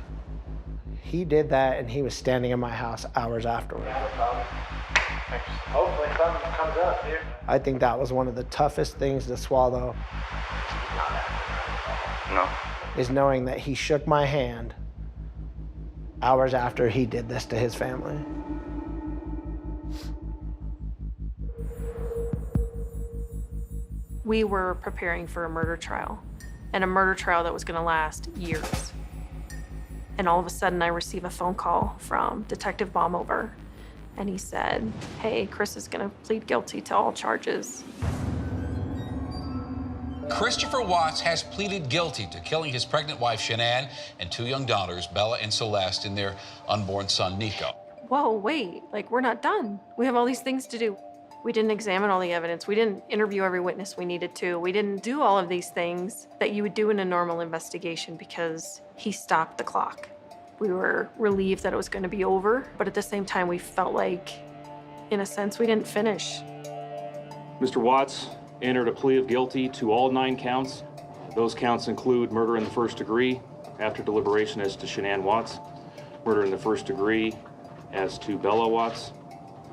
He did that, and he was standing in my house hours afterward. Hopefully something comes up, dude. I think that was one of the toughest things to swallow. No. Is knowing that he shook my hand hours after he did this to his family. We were preparing for a murder trial, and a murder trial that was going to last years. And all of a sudden, I receive a phone call from Detective Baumover, and he said, "Hey, Chris is going to plead guilty to all charges." Christopher Watts has pleaded guilty to killing his pregnant wife, Shanann, and 2 young daughters, Bella and Celeste, and their unborn son, Nico. Whoa, wait, like, we're not done. We have all these things to do. We didn't examine all the evidence. We didn't interview every witness we needed to. We didn't do all of these things that you would do in a normal investigation because he stopped the clock. We were relieved that it was going to be over, but at the same time, we felt like, in a sense, we didn't finish. Mr. Watts entered a plea of guilty to all 9 counts. Those counts include murder in the first degree after deliberation as to Shanann Watts, murder in the first degree as to Bella Watts,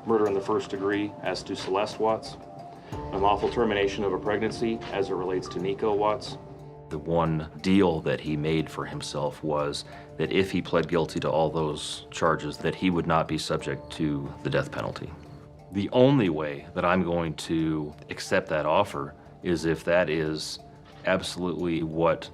murder in the first degree as to Celeste Watts, unlawful termination of a pregnancy as it relates to Nico Watts. The one deal that he made for himself was that if he pled guilty to all those charges, that he would not be subject to the death penalty. The only way that I'm going to accept that offer is if that is absolutely what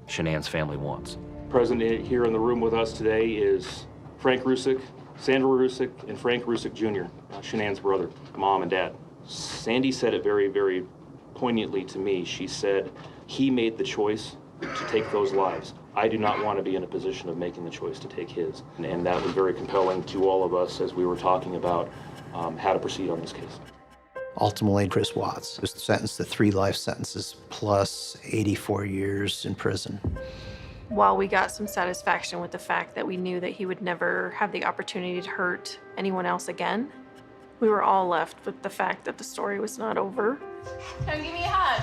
Shanann's family wants. Present here in the room with us today is Frank Rusick, Sandra Rusick, and Frank Rusick Jr., Shanann's brother, mom and dad. Sandy said it very, very poignantly to me. She said, he made the choice to take those lives. I do not want to be in a position of making the choice to take his. And that was very compelling to all of us as we were talking about how to proceed on this case. Ultimately, Chris Watts was sentenced to 3 life sentences plus 84 years in prison. While we got some satisfaction with the fact that we knew that he would never have the opportunity to hurt anyone else again, we were all left with the fact that the story was not over. Come give me a hug.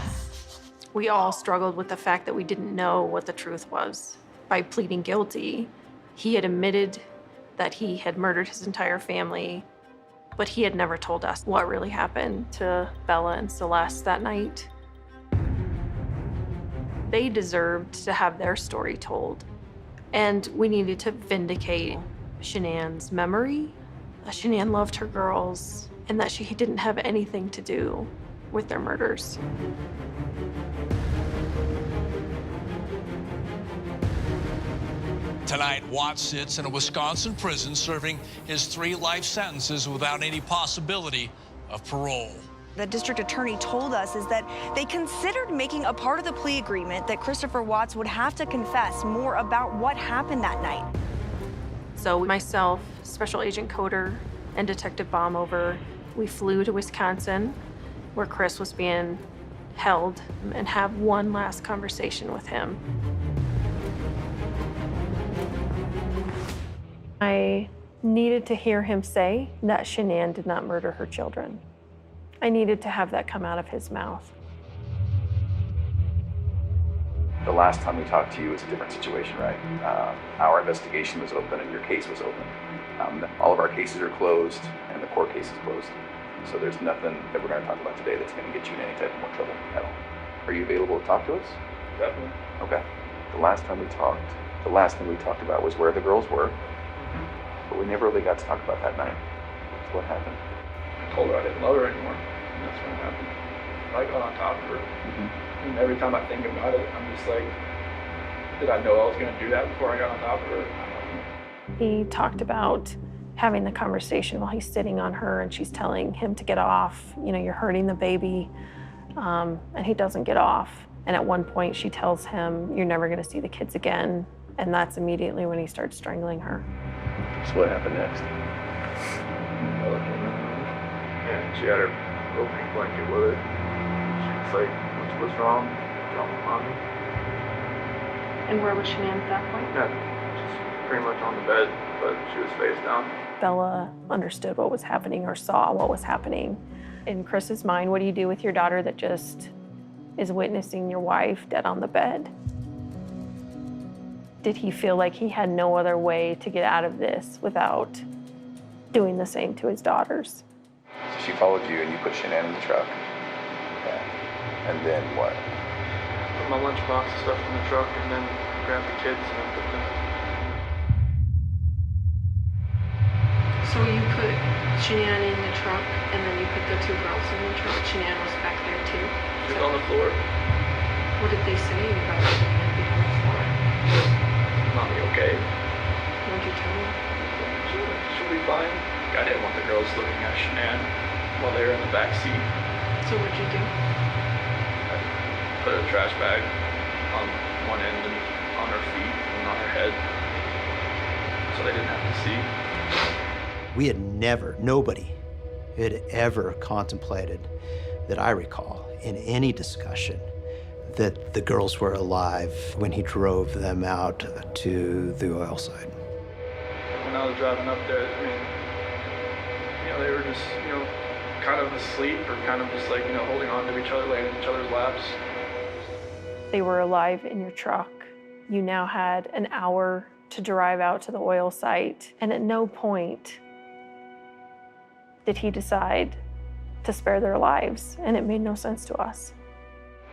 We all struggled with the fact that we didn't know what the truth was. By pleading guilty, He had admitted that he had murdered his entire family, but he had never told us what really happened to Bella and Celeste that night. They deserved to have their story told, and we needed to vindicate Shanann's memory, that Shanann loved her girls, and that she didn't have anything to do with their murders. Tonight, Watts sits in a Wisconsin prison serving his 3 life sentences without any possibility of parole. The district attorney told us is that they considered making a part of the plea agreement that Christopher Watts would have to confess more about what happened that night. So myself, Special Agent Coder, and Detective Baumover, we flew to Wisconsin, where Chris was being held, and have one last conversation with him. I needed to hear him say that Shanann did not murder her children. I needed to have that come out of his mouth. The last time we talked to you was a different situation, right? Our investigation was open and your case was open. All of our cases are closed and the court case is closed. So there's nothing that we're going to talk about today that's going to get you in any type of more trouble at all. Are you available to talk to us? Definitely. Okay. The last thing we talked about was where the girls were, but we never really got to talk about that night. So what happened? I told her I didn't love her anymore, and that's when it happened. I got on top of her, and every time I think about it, I'm just like, did I know I was going to do that before I got on top of her? He talked about having the conversation while he's sitting on her and she's telling him to get off. You know, you're hurting the baby, and he doesn't get off. And at one point she tells him, you're never going to see the kids again. And that's immediately when he starts strangling her. So what happened next? And she had her little pink blanket with her. She was like, what's wrong? Don't want me. And where was Shanann at that point? Yeah, she's pretty much on the bed, but she was face down. Bella understood what was happening or saw what was happening. In Chris's mind, what do you do with your daughter that just is witnessing your wife dead on the bed? Did he feel like he had no other way to get out of this without doing the same to his daughters? So she followed you and you put Shanann in the truck. Okay. And then what? Put my lunchbox and stuff in the truck and then grabbed the kids and then put them. So you put Shanann in the truck and then you put the 2 girls in the truck. Shanann was back there too? She was on the floor. What did they say about Shanann being on the floor? Mommy, okay? What did you tell her? She'll be fine. I didn't want the girls looking at Shanann while they were in the back seat. So what'd you do? I put a trash bag on one end and on her feet and on her head so they didn't have to see. We had nobody had ever contemplated, that I recall, in any discussion, that the girls were alive when he drove them out to the oil site. When I was driving up there, I mean, you know, they were just, you know, kind of asleep or kind of just like, you know, holding on to each other, laying in each other's laps. They were alive in your truck. You now had an hour to drive out to the oil site, and at no point did he decide to spare their lives, and it made no sense to us.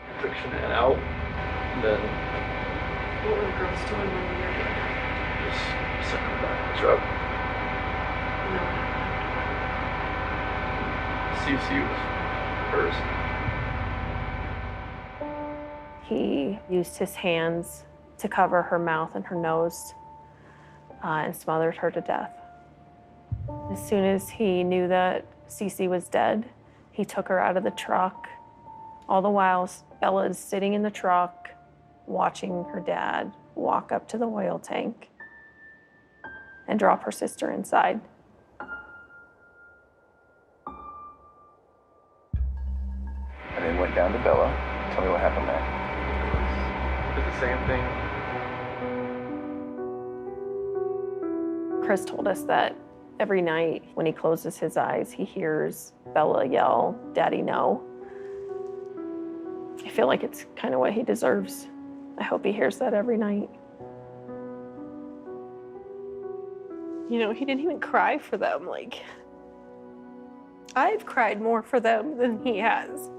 I took Shanann out, and then... What were the girls doing when we were doing that? Just sitting in the back of the truck. CC was hers. He used his hands to cover her mouth and her nose and smothered her to death. As soon as he knew that Cece was dead, he took her out of the truck. All the while, Bella is sitting in the truck, watching her dad walk up to the oil tank and drop her sister inside. And then went down to Bella. Tell me what happened there. Did the same thing. Chris told us that every night when he closes his eyes, he hears Bella yell, "Daddy, no." I feel like it's kind of what he deserves. I hope he hears that every night. You know, he didn't even cry for them. Like, I've cried more for them than he has.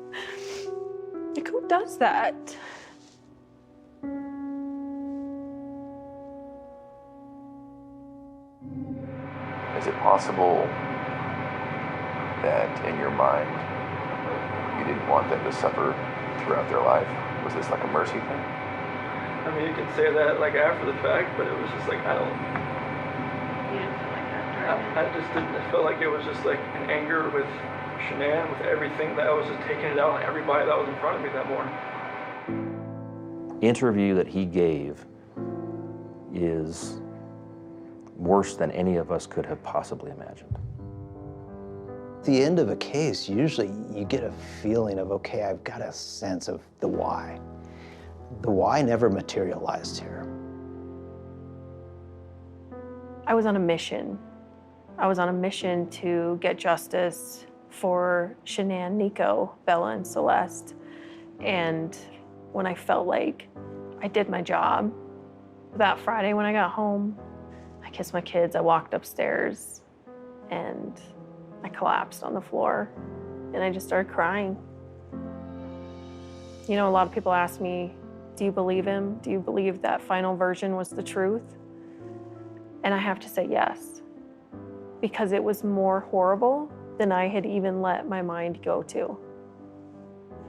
Like, who does that? Is it possible that in your mind you didn't want them to suffer throughout their life? Was this like a mercy thing? I mean, you can say that like after the fact, but it was just like, I don't. You didn't feel like that, I just didn't. It felt like it was just like an anger with Shanann, with everything that I was just taking it out on everybody that was in front of me that morning. Interview that he gave is worse than any of us could have possibly imagined. At the end of a case, usually you get a feeling of, okay, I've got a sense of the why. The why never materialized here. I was on a mission. I was on a mission to get justice for Shanann, Nico, Bella, and Celeste. And when I felt like I did my job, that Friday when I got home, I kissed my kids, I walked upstairs, and I collapsed on the floor, and I just started crying. You know, a lot of people ask me, do you believe him? Do you believe that final version was the truth? And I have to say yes, because it was more horrible than I had even let my mind go to.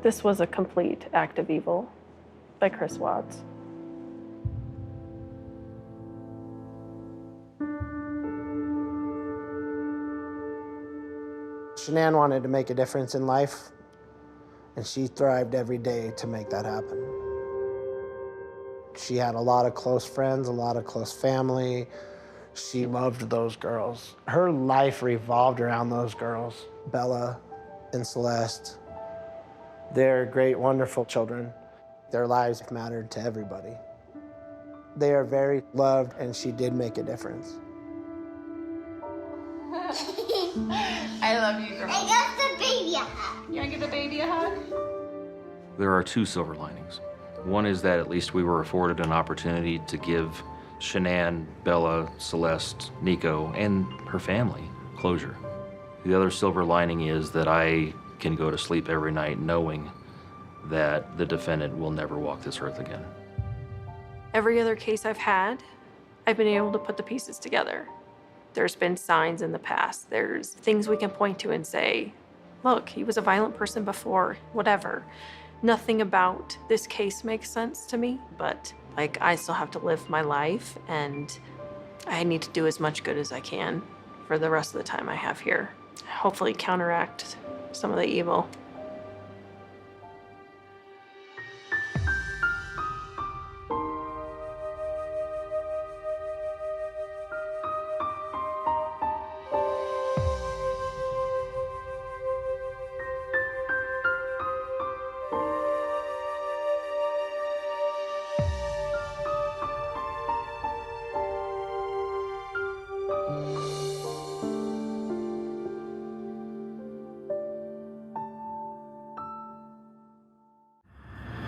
This was a complete act of evil by Chris Watts. Shanann wanted to make a difference in life, and she thrived every day to make that happen. She had a lot of close friends, a lot of close family. She loved those girls. Her life revolved around those girls, Bella and Celeste. They're great, wonderful children. Their lives mattered to everybody. They are very loved, and she did make a difference. I love you, girl. I got the baby a hug. You want to give the baby a hug? There are two silver linings. One is that at least we were afforded an opportunity to give Shanann, Bella, Celeste, Nico, and her family closure. The other silver lining is that I can go to sleep every night knowing that the defendant will never walk this earth again. Every other case I've had, I've been able to put the pieces together. There's been signs in the past. There's things we can point to and say, look, he was a violent person before, whatever. Nothing about this case makes sense to me, but like, I still have to live my life, and I need to do as much good as I can for the rest of the time I have here. Hopefully counteract some of the evil.